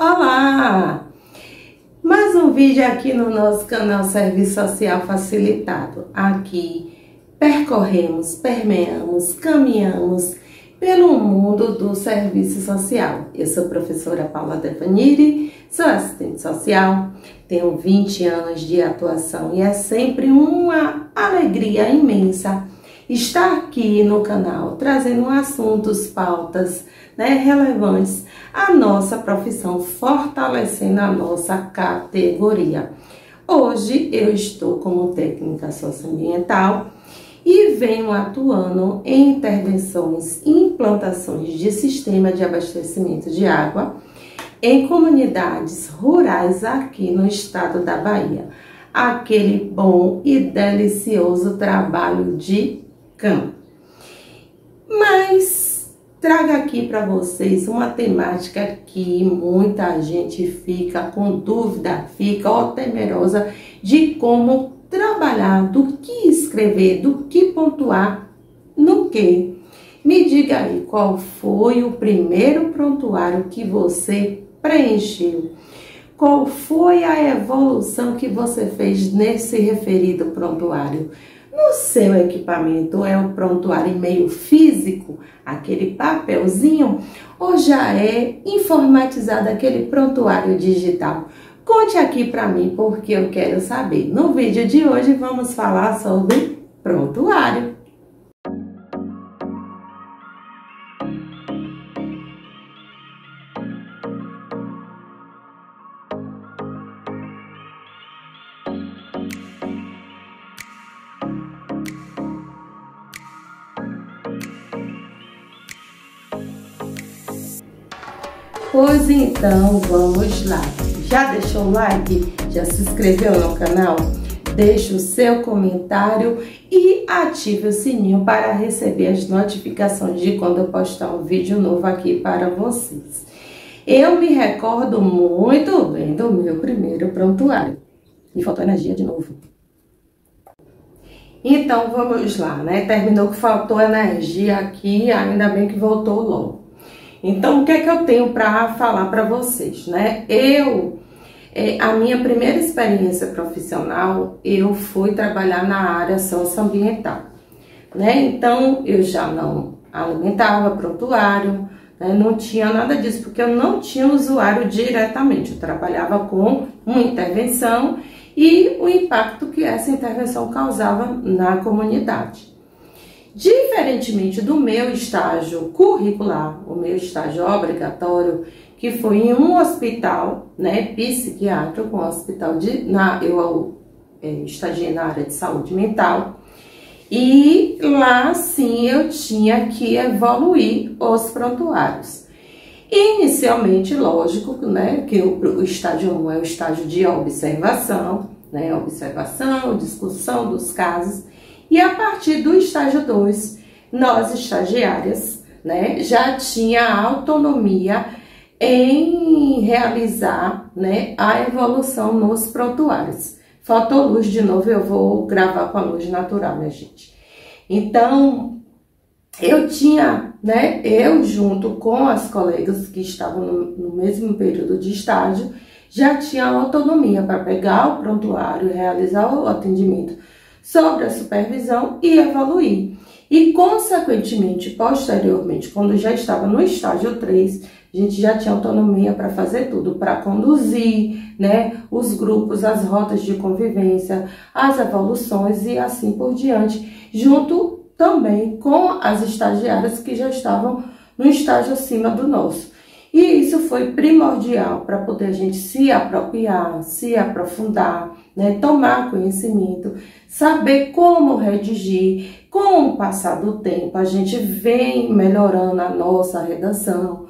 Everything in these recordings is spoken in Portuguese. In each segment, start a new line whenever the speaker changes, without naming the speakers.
Olá! Mais um vídeo aqui no nosso canal Serviço Social Facilitado. Aqui percorremos, permeamos, caminhamos pelo mundo do serviço social. Eu sou a professora Paula Devaniri, sou assistente social, tenho 20 anos de atuação e é sempre uma alegria imensa estar aqui no canal trazendo assuntos, pautas, relevantes à nossa profissão, fortalecendo a nossa categoria. Hoje eu estou como técnica socioambiental e venho atuando em intervenções e implantações de sistema de abastecimento de água em comunidades rurais aqui no estado da Bahia. Aquele bom e delicioso trabalho de campo. Mas trago aqui para vocês uma temática que muita gente fica com dúvida, fica temerosa de como trabalhar, do que escrever, do que pontuar, no que. Me diga aí, qual foi o primeiro prontuário que você preencheu? Qual foi a evolução que você fez nesse referido prontuário? No seu equipamento é o prontuário em meio físico, aquele papelzinho, ou já é informatizado aquele prontuário digital? Conte aqui para mim porque eu quero saber. No vídeo de hoje vamos falar sobre prontuário. Pois então, vamos lá. Já deixou o like? Já se inscreveu no canal? Deixe o seu comentário e ative o sininho para receber as notificações de quando eu postar um vídeo novo aqui para vocês. Eu me recordo muito bem do meu primeiro prontuário. E faltou energia de novo. Então, vamos lá, Terminou que faltou energia aqui, ainda bem que voltou logo. Então, o que é que eu tenho para falar para vocês, A minha primeira experiência profissional, eu fui trabalhar na área socioambiental, Então, eu já não alimentava prontuário, Não tinha nada disso, porque eu não tinha usuário diretamente. Eu trabalhava com uma intervenção e o impacto que essa intervenção causava na comunidade. Diferentemente do meu estágio curricular, o meu estágio obrigatório, que foi em um hospital, psiquiátrico, um hospital eu estagiei na área de saúde mental, e lá sim eu tinha que evoluir os prontuários. Inicialmente, lógico, que o estágio 1 é o estágio de observação, observação, discussão dos casos. E a partir do estágio 2, nós estagiárias, já tinha autonomia em realizar, a evolução nos prontuários. Faltou luz de novo, eu vou gravar com a luz natural, minha gente. Então, eu tinha, eu junto com as colegas que estavam no mesmo período de estágio, já tinha autonomia para pegar o prontuário, realizar o atendimento sobre a supervisão e evoluir. E, consequentemente, posteriormente, quando já estava no estágio 3, a gente já tinha autonomia para fazer tudo, para conduzir, os grupos, as rotas de convivência, as evoluções e assim por diante, junto também com as estagiárias que já estavam no estágio acima do nosso. E isso foi primordial para poder a gente se apropriar, se aprofundar, tomar conhecimento, saber como redigir. Com o passar do tempo, a gente vem melhorando a nossa redação,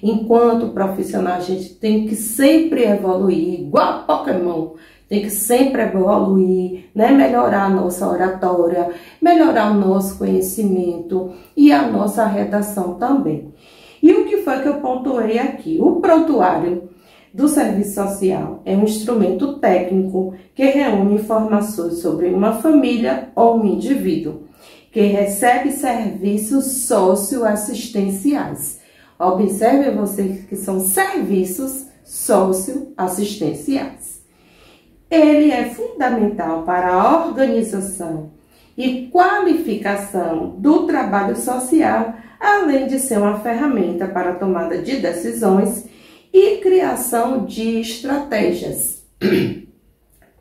Enquanto profissional, a gente tem que sempre evoluir, igual Pokémon. Tem que sempre evoluir, melhorar a nossa oratória, melhorar o nosso conhecimento e a nossa redação também. E o que foi que eu pontuei aqui? O prontuário do serviço social é um instrumento técnico que reúne informações sobre uma família ou um indivíduo que recebe serviços socioassistenciais Observe vocês que são serviços socioassistenciais. Ele é fundamental para a organização e qualificação do trabalho social, além de ser uma ferramenta para a tomada de decisões e criação de estratégias.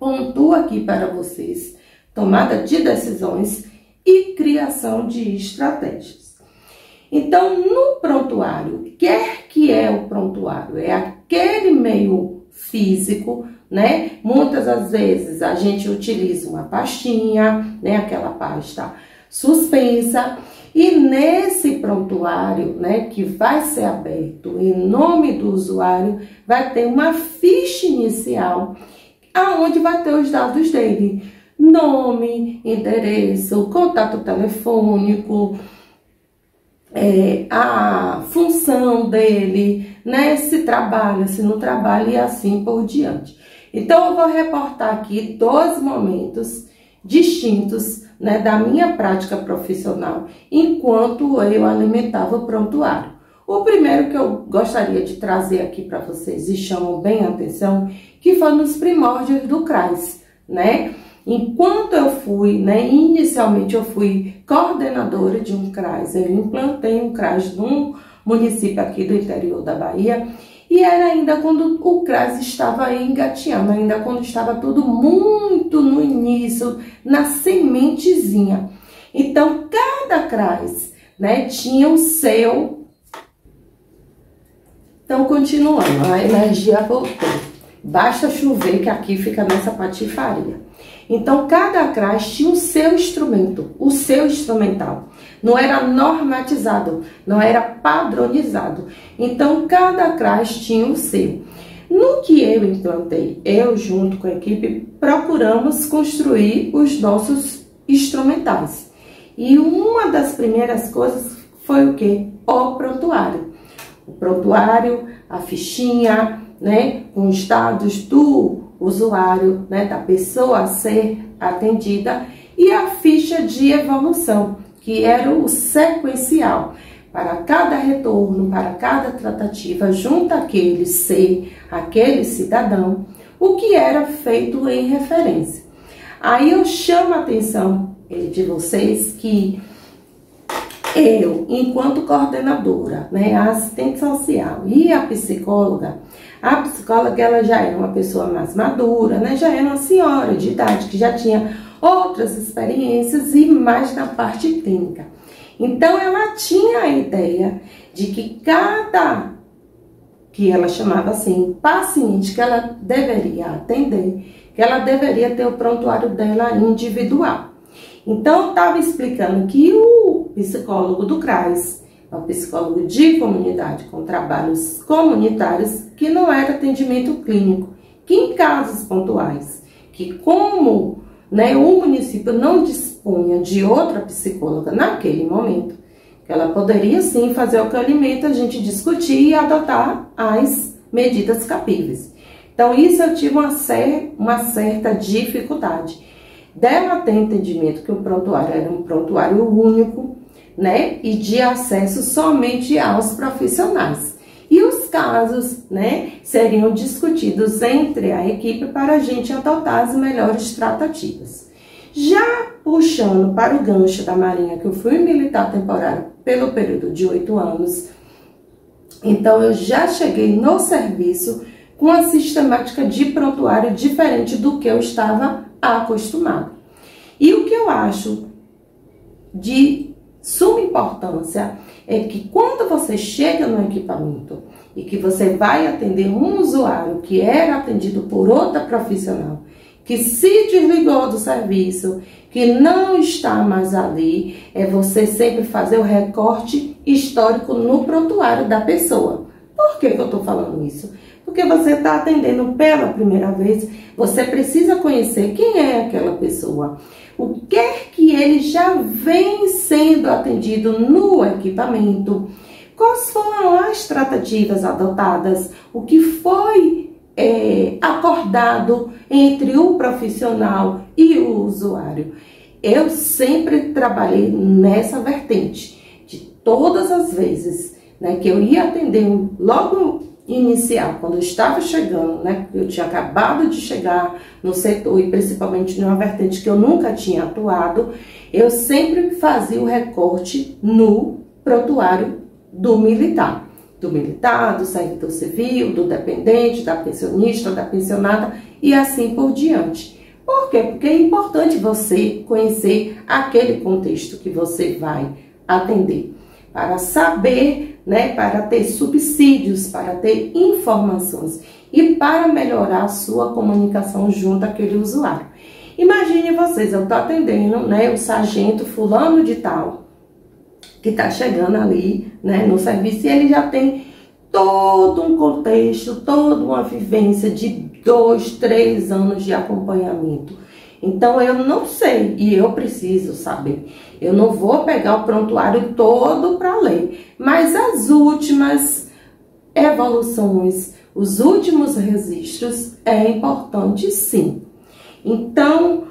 Pontuo aqui para vocês: tomada de decisões e criação de estratégias. Então, no prontuário, o que é o prontuário? É aquele meio físico, né? Muitas das vezes a gente utiliza uma pastinha, né? Aquela pasta suspensa. E nesse prontuário, né, que vai ser aberto em nome do usuário, vai ter uma ficha inicial, aonde vai ter os dados dele: nome, endereço, contato telefônico, a função dele, né, se trabalha, se não trabalha e assim por diante. Então, eu vou reportar aqui 2 momentos distintos, né, da minha prática profissional enquanto eu alimentava o prontuário. O primeiro que eu gostaria de trazer aqui para vocês, e chamam bem a atenção, que foi nos primórdios do CRAS, né? Enquanto eu fui, né, inicialmente eu fui coordenadora de um CRAS, eu implantei um CRAS num município aqui do interior da Bahia, e era ainda quando o CRAS estava engateando, ainda quando estava tudo muito no início, na sementezinha. Então, cada CRAS, né, tinha o seu... Então, continuando, a energia voltou. Basta chover que aqui fica nessa patifaria. Então, cada CRAS tinha o seu instrumento, o seu instrumental. Não era normatizado, não era padronizado. Então, cada CRAS tinha o seu. No que eu implantei, eu junto com a equipe, procuramos construir os nossos instrumentais. E uma das primeiras coisas foi o quê? O prontuário. O prontuário, a fichinha, né, com os dados do usuário, né, da pessoa a ser atendida, e a ficha de evolução, que era o sequencial para cada retorno, para cada tratativa junto àquele ser, aquele cidadão, o que era feito em referência. Aí eu chamo a atenção de vocês que eu, enquanto coordenadora, né, a assistente social e a psicóloga ela já era uma pessoa mais madura, né, já era uma senhora de idade que já tinha outras experiências e mais na parte clínica. Então, ela tinha a ideia de que que ela chamava assim, paciente que ela deveria atender, que ela deveria ter o prontuário dela individual. Então, eu estava explicando que o psicólogo do CRAS, o psicólogo de comunidade com trabalhos comunitários, que não era atendimento clínico, que em casos pontuais, que como, né, o município não dispunha de outra psicóloga naquele momento, que ela poderia sim fazer o acolhimento, a gente discutir e adotar as medidas cabíveis. Então, isso eu tive uma certa dificuldade. Dela ter entendimento que o prontuário era um prontuário único, né, e de acesso somente aos profissionais. E os casos, né, seriam discutidos entre a equipe para a gente adotar as melhores tratativas. Já puxando para o gancho da Marinha, que eu fui militar temporário pelo período de 8 anos, então eu já cheguei no serviço com a sistemática de prontuário diferente do que eu estava acostumado. E o que eu acho de suma importância é que quando você chega no equipamento e que você vai atender um usuário que era atendido por outra profissional, que se desligou do serviço, que não está mais ali, é você sempre fazer o recorte histórico no prontuário da pessoa. Por que eu estou falando isso? Porque você está atendendo pela primeira vez, você precisa conhecer quem é aquela pessoa, o que é que ele já vem sendo atendido no equipamento, quais foram as tratativas adotadas, o que foi acordado entre o profissional e o usuário. Eu sempre trabalhei nessa vertente, de todas as vezes, né, que eu ia atender logo inicial, quando eu estava chegando, né, eu tinha acabado de chegar no setor e principalmente numa vertente que eu nunca tinha atuado, eu sempre fazia o recorte no prontuário do militar, do servidor civil, do dependente, da pensionista, da pensionada e assim por diante. Por quê? Porque é importante você conhecer aquele contexto que você vai atender, para saber, né, para ter subsídios, para ter informações e para melhorar a sua comunicação junto àquele usuário. Imagine vocês, eu estou atendendo, né, o sargento fulano de tal, que está chegando ali, né, no serviço, e ele já tem todo um contexto, toda uma vivência de 2, 3 anos de acompanhamento. Então, eu não sei e eu preciso saber. Eu não vou pegar o prontuário todo para ler, mas as últimas evoluções, os últimos registros, é importante sim. Então,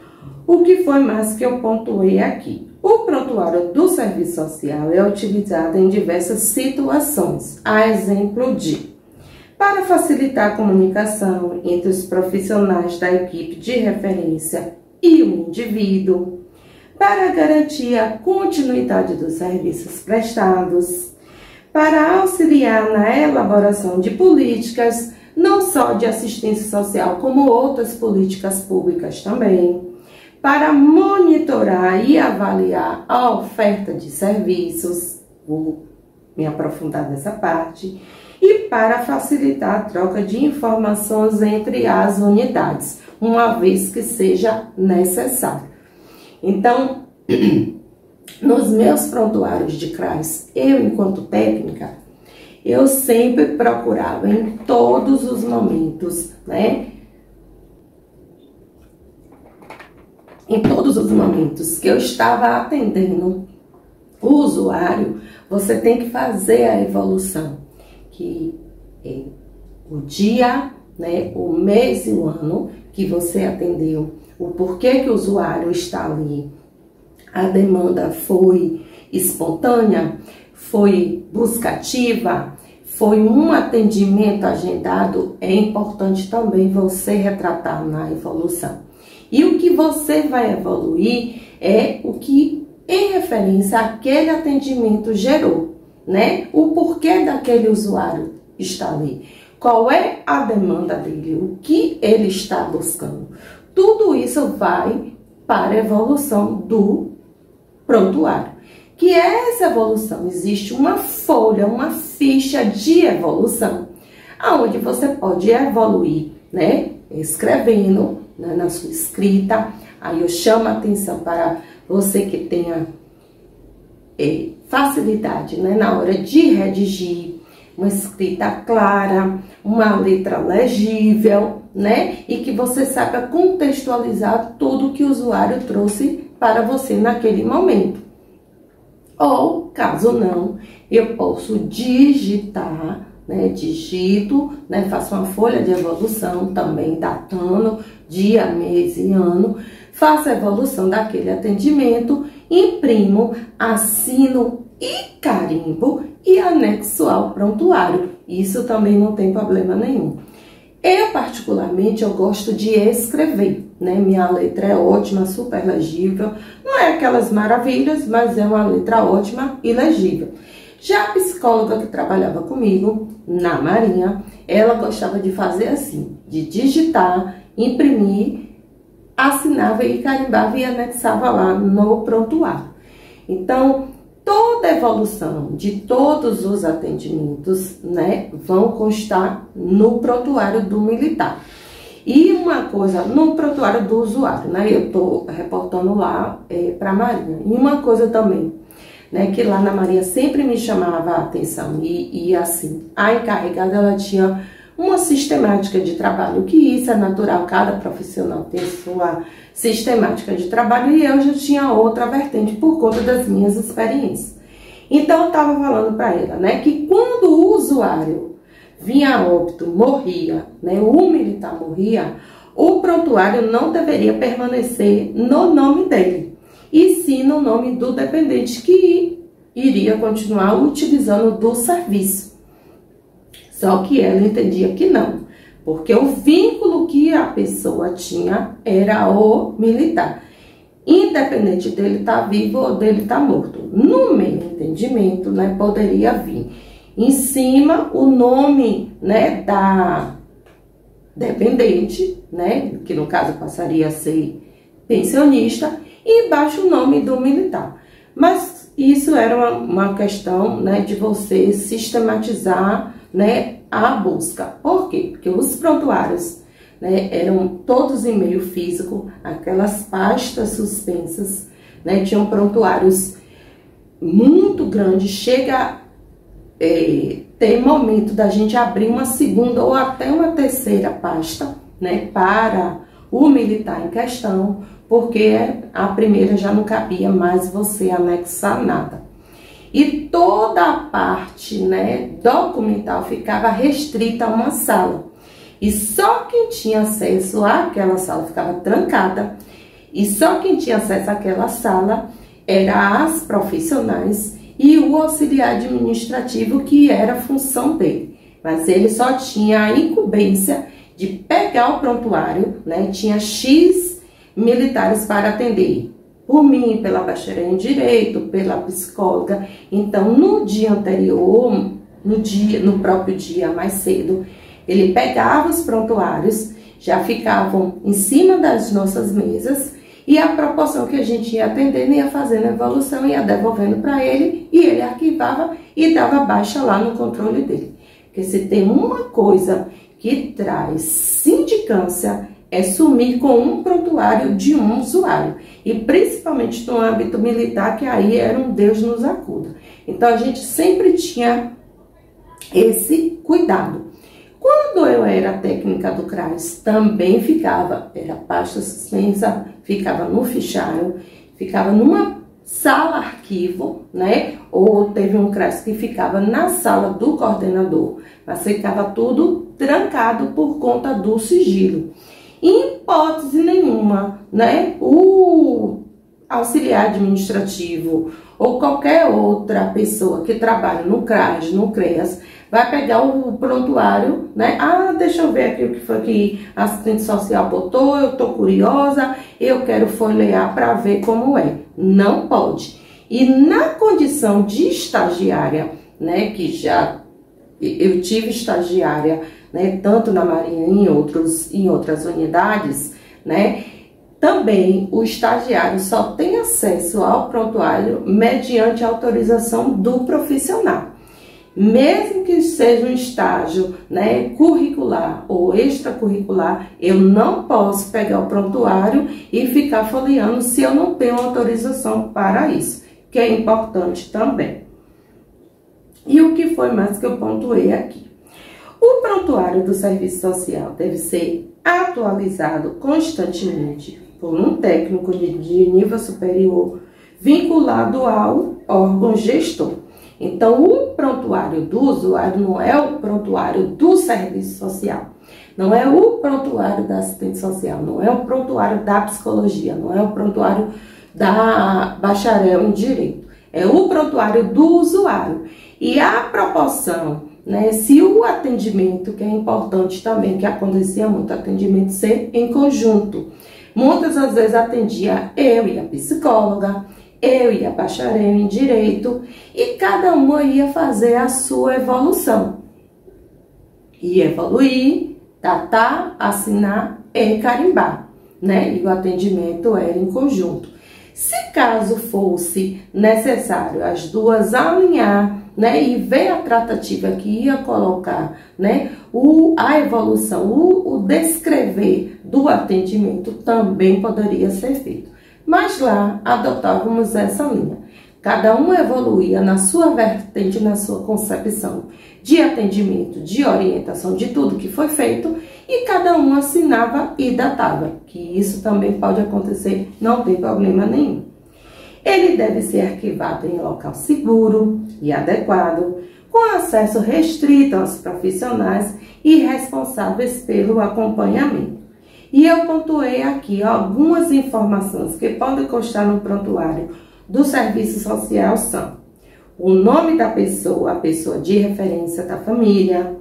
o que foi mais que eu pontuei aqui? O prontuário do serviço social é utilizado em diversas situações, a exemplo de: para facilitar a comunicação entre os profissionais da equipe de referência e o indivíduo, para garantir a continuidade dos serviços prestados, para auxiliar na elaboração de políticas, não só de assistência social, como outras políticas públicas também, para monitorar e avaliar a oferta de serviços, vou me aprofundar nessa parte, e para facilitar a troca de informações entre as unidades, uma vez que seja necessário. Então, nos meus prontuários de CRAS, eu, enquanto técnica, eu sempre procurava em todos os momentos, né? Em todos os momentos que eu estava atendendo o usuário, você tem que fazer a evolução, que é o dia, né, o mês e o ano que você atendeu, o porquê que o usuário está ali. A demanda foi espontânea, foi buscativa, foi um atendimento agendado. É importante também você retratar na evolução. E o que você vai evoluir é o que, em referência àquele atendimento, gerou, né? O porquê daquele usuário está ali. Qual é a demanda dele? O que ele está buscando? Tudo isso vai para a evolução do prontuário. Que é essa evolução? Existe uma folha, uma ficha de evolução, onde você pode evoluir, né? Escrevendo, né, na sua escrita. Aí eu chamo a atenção para você que tenha facilidade, né, na hora de redigir, uma escrita clara, uma letra legível, né, e que você saiba contextualizar tudo que o usuário trouxe para você naquele momento. Ou, caso não, eu posso digitar, né, digito, né, faço uma folha de evolução também datando dia, mês e ano, faço a evolução daquele atendimento, imprimo, assino e carimbo e anexo ao prontuário. Isso também não tem problema nenhum. Eu, particularmente, eu gosto de escrever, né? Minha letra é ótima, super legível. Não é aquelas maravilhas, mas é uma letra ótima e legível. Já a psicóloga que trabalhava comigo na Marinha, ela gostava de fazer assim, de digitar, imprimir, assinava e carimbava e anexava lá no prontuário. Então, toda a evolução de todos os atendimentos, né, vão constar no prontuário do militar. E uma coisa, no prontuário do usuário, né, eu estou reportando lá para a Marinha. E uma coisa também, né, que lá na Marinha sempre me chamava a atenção, e assim, a encarregada, ela tinha uma sistemática de trabalho, que isso é natural, cada profissional tem sua sistemática de trabalho, e eu já tinha outra vertente por conta das minhas experiências. Então, eu estava falando para ela, né, que quando o usuário vinha a óbito, morria, né, o militar morria, o prontuário não deveria permanecer no nome dele, e sim no nome do dependente que iria continuar utilizando do serviço. Só que ela entendia que não, porque o vínculo que a pessoa tinha era o militar, independente dele estar vivo ou dele estar morto. No meu entendimento, né, poderia vir em cima o nome, né, da dependente, né, que no caso passaria a ser pensionista, e embaixo o nome do militar. Mas isso era uma questão, né, de você sistematizar, né, a busca. Por quê? Porque os prontuários, né, eram todos em meio físico, aquelas pastas suspensas, né, tinham prontuários muito grandes, chega tem momento da gente abrir uma segunda ou até uma terceira pasta, né, para o militar em questão, porque a primeira já não cabia mais você anexar nada. E toda a parte, né, documental ficava restrita a uma sala. E só quem tinha acesso àquela sala ficava trancada. E só quem tinha acesso àquela sala eram as profissionais e o auxiliar administrativo, que era a função dele. Mas ele só tinha a incumbência de pegar o prontuário, né? Tinha X militares para atender. Por mim, pela bacharel em Direito, pela psicóloga. Então, no dia anterior, no próprio dia mais cedo, ele pegava os prontuários, já ficavam em cima das nossas mesas, e a proporção que a gente ia atendendo, ia fazendo a evolução, ia devolvendo para ele, e ele arquivava e dava baixa lá no controle dele. Porque se tem uma coisa que traz sindicância, é sumir com um prontuário de um usuário. E principalmente no âmbito militar, que aí era um Deus nos acuda. Então a gente sempre tinha esse cuidado. Quando eu era técnica do CRAS, também ficava, era pasta suspensa, ficava no fichário, ficava numa sala arquivo, né? Ou teve um CRAS que ficava na sala do coordenador, mas ficava tudo trancado por conta do sigilo. Em hipótese nenhuma, né? O auxiliar administrativo ou qualquer outra pessoa que trabalha no CRAS, no CREAS, vai pegar o prontuário, né? Ah, deixa eu ver aqui o que foi que a assistente social botou, eu tô curiosa, eu quero folhear para ver como é. Não pode. E na condição de estagiária, né, que já eu tive estagiária, né, tanto na Marinha e em outras unidades, né, também o estagiário só tem acesso ao prontuário mediante autorização do profissional. Mesmo que seja um estágio, né, curricular ou extracurricular, eu não posso pegar o prontuário e ficar folheando se eu não tenho autorização para isso, que é importante também. E o que foi mais que eu pontuei aqui? O prontuário do serviço social deve ser atualizado constantemente por um técnico de nível superior vinculado ao órgão gestor. Então, o prontuário do usuário não é o prontuário do serviço social, não é o prontuário da assistente social, não é o prontuário da psicologia, não é o prontuário da bacharel em direito, é o prontuário do usuário. E a proporção, né, se o atendimento, que é importante também, que acontecia muito atendimento ser em conjunto, muitas das vezes atendia eu e a psicóloga, eu e a bacharel em Direito, e cada uma ia fazer a sua evolução. Ia evoluir, datar, assinar e carimbar, né? E o atendimento era em conjunto. Se caso fosse necessário as duas alinhar, né, e ver a tratativa que ia colocar, né, a evolução, o descrever do atendimento também poderia ser feito. Mas lá adotávamos essa linha. Cada um evoluía na sua vertente, na sua concepção de atendimento, de orientação, de tudo que foi feito, e cada um assinava e datava, que isso também pode acontecer, não tem problema nenhum. Ele deve ser arquivado em local seguro e adequado, com acesso restrito aos profissionais e responsáveis pelo acompanhamento. E eu pontuei aqui algumas informações que podem constar no prontuário do serviço social são: o nome da pessoa, a pessoa de referência da família,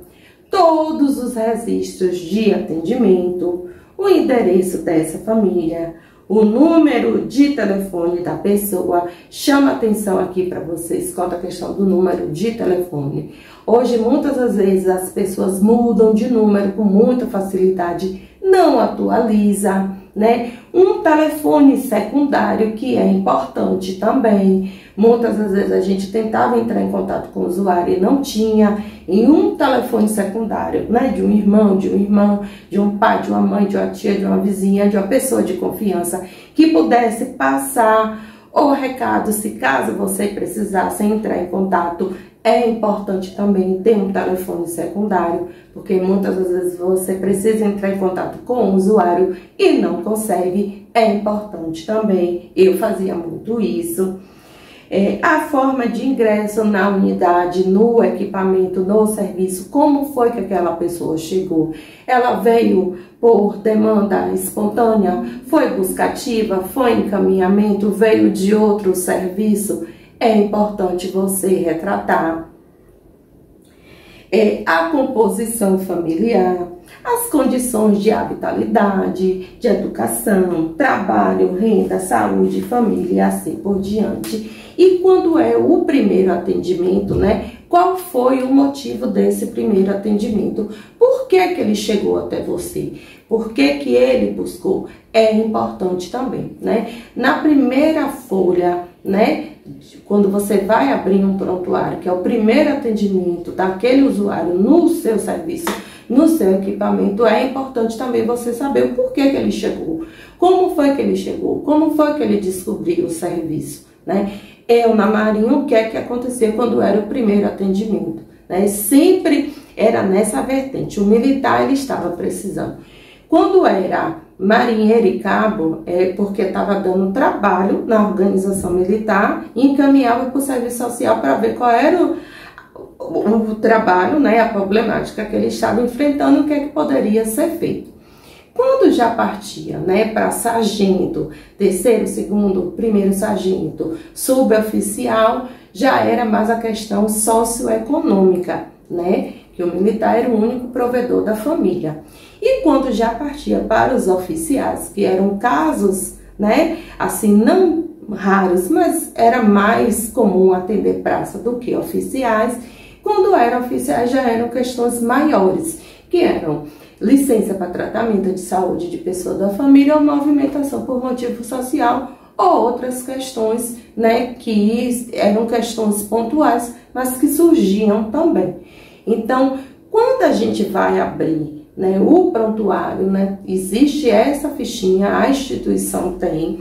todos os registros de atendimento, o endereço dessa família, o número de telefone da pessoa. Chama atenção aqui para vocês quanto à questão do número de telefone. Hoje, muitas das vezes, as pessoas mudam de número com muita facilidade, não atualiza, né? Um telefone secundário, que é importante também. Muitas das vezes a gente tentava entrar em contato com o usuário e não tinha. Em um telefone secundário, né? De um irmão, de uma irmã, de um pai, de uma mãe, de uma tia, de uma vizinha, de uma pessoa de confiança, que pudesse passar o recado, se caso você precisasse entrar em contato. É importante também ter um telefone secundário, porque muitas das vezes você precisa entrar em contato com o usuário e não consegue. É importante também, eu fazia muito isso. A forma de ingresso na unidade, no equipamento, no serviço, como foi que aquela pessoa chegou? Ela veio por demanda espontânea? Foi buscativa? Foi encaminhamento? Veio de outro serviço? É importante você retratar a composição familiar, as condições de habitabilidade, de educação, trabalho, renda, saúde, família e assim por diante. E quando é o primeiro atendimento, né? Qual foi o motivo desse primeiro atendimento? Por que que ele chegou até você? Por que que ele buscou? É importante também, né? Na primeira folha, né? Quando você vai abrir um prontuário, que é o primeiro atendimento daquele usuário no seu serviço, no seu equipamento, é importante também você saber o porquê que ele chegou, como foi que ele chegou, como foi que ele descobriu o serviço, né? Eu, na Marinha, o que é que acontecia quando era o primeiro atendimento, né? Sempre era nessa vertente, o militar ele estava precisando. Quando era marinheiro e cabo, é porque estava dando trabalho na organização militar e encaminhava para o serviço social para ver qual era o trabalho, né, a problemática que ele estava enfrentando, o que é que poderia ser feito. Quando já partia, né, para sargento, terceiro, segundo, primeiro sargento, suboficial, já era mais a questão socioeconômica, né, que o militar era o único provedor da família. E quando já partia para os oficiais, que eram casos, né, assim, não raros, mas era mais comum atender praça do que oficiais. Quando eram oficiais, já eram questões maiores, que eram licença para tratamento de saúde de pessoa da família ou movimentação por motivo social, ou outras questões, né, que eram questões pontuais, mas que surgiam também. Então, quando a gente vai abrir, né, o prontuário, né, existe essa fichinha, a instituição tem,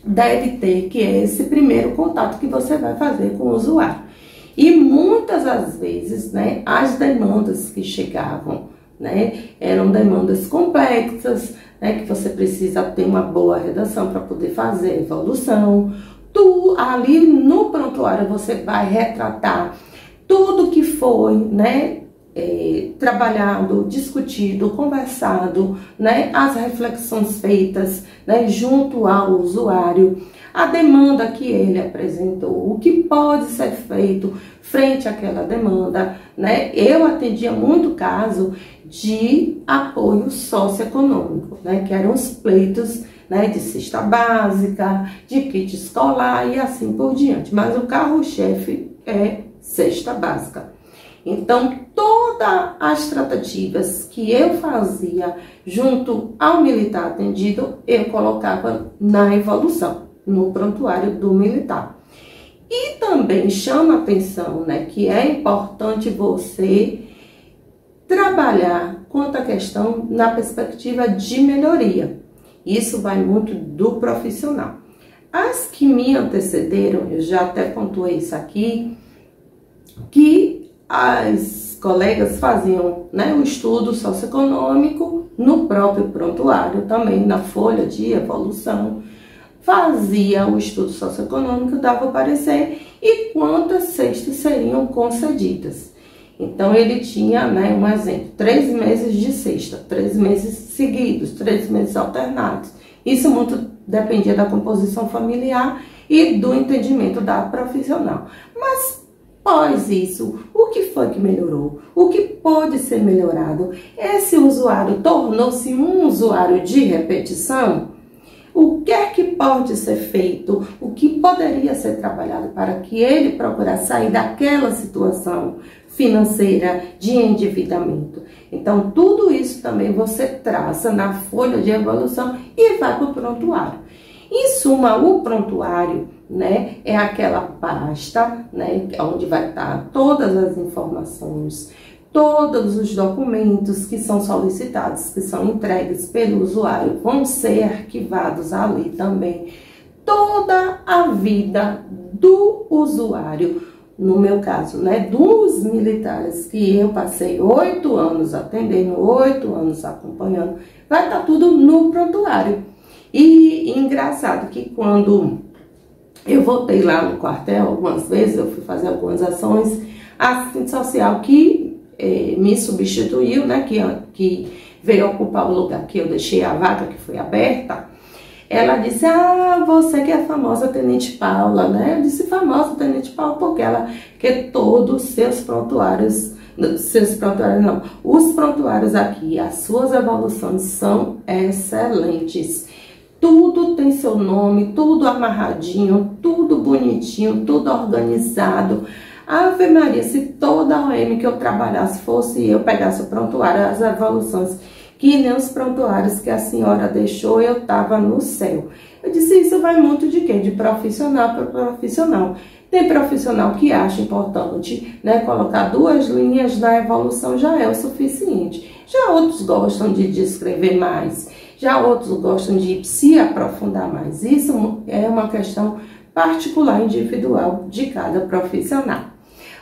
deve ter, que é esse primeiro contato que você vai fazer com o usuário. E muitas das vezes, né, as demandas que chegavam, né, eram demandas complexas, né, que você precisa ter uma boa redação para poder fazer a evolução. Ali no prontuário você vai retratar tudo que foi, né, trabalhado, discutido, conversado, né, as reflexões feitas, né, junto ao usuário, a demanda que ele apresentou, o que pode ser feito frente àquela demanda, né? Eu atendia muito caso de apoio socioeconômico, né, que eram os pleitos, né, de cesta básica, de kit escolar e assim por diante, mas o carro-chefe é cesta básica. Então, todas as tratativas que eu fazia junto ao militar atendido, eu colocava na evolução, no prontuário do militar. E também chama atenção, né, que é importante você trabalhar quanto à questão na perspectiva de melhoria. Isso vai muito do profissional. As que me antecederam, eu já até pontuei isso aqui, que as colegas faziam, né, o estudo socioeconômico no próprio prontuário, também na folha de evolução, fazia o estudo socioeconômico, dava o parecer e quantas cestas seriam concedidas. Então, ele tinha, né, um exemplo, 3 meses de cesta, 3 meses seguidos, 3 meses alternados. Isso muito dependia da composição familiar e do entendimento da profissional. Mas após isso, o que foi que melhorou? O que pode ser melhorado? Esse usuário tornou-se um usuário de repetição? O que é que pode ser feito? O que poderia ser trabalhado para que ele procurasse sair daquela situação financeira de endividamento? Então, tudo isso também você traça na folha de evolução e vai para o prontuário. Em suma, o prontuário, né, é aquela pasta, né, onde vai estar todas as informações, todos os documentos que são solicitados, que são entregues pelo usuário, vão ser arquivados ali também. Toda a vida do usuário, no meu caso, né, dos militares que eu passei 8 anos atendendo, 8 anos acompanhando, vai estar tudo no prontuário. E engraçado que quando eu voltei lá no quartel algumas vezes, eu fui fazer algumas ações, a assistente social que me substituiu, né, que veio ocupar o lugar que eu deixei a vaga, que foi aberta, ela disse, você que é a famosa Tenente Paula, né? Eu disse, famosa Tenente Paula, porque todos os seus prontuários, os prontuários aqui, as suas evoluções são excelentes. Tudo tem seu nome, tudo amarradinho, tudo bonitinho, tudo organizado. Ave Maria, se toda a OM que eu trabalhasse fosse eu, pegasse o prontuário, as evoluções, que nem os prontuários que a senhora deixou, eu estava no céu. Eu disse, isso vai muito de quê? De profissional para profissional. Tem profissional que acha importante, né, colocar 2 linhas na evolução, já é o suficiente. Já outros gostam de descrever mais, já outros gostam de se aprofundar mais. Isso é uma questão particular, individual de cada profissional.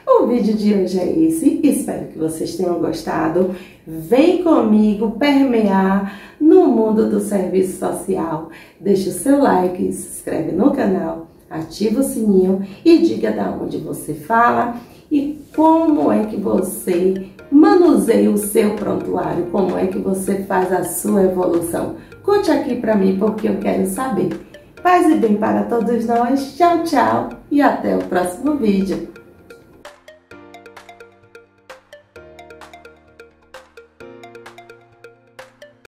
O vídeo de hoje é esse, espero que vocês tenham gostado. Vem comigo permear no mundo do serviço social. Deixa o seu like, se inscreve no canal, ativa o sininho e diga da onde você fala e como é que você manuseia o seu prontuário, como é que você faz a sua evolução. Conte aqui para mim porque eu quero saber. Paz e bem para todos nós, tchau, tchau e até o próximo vídeo.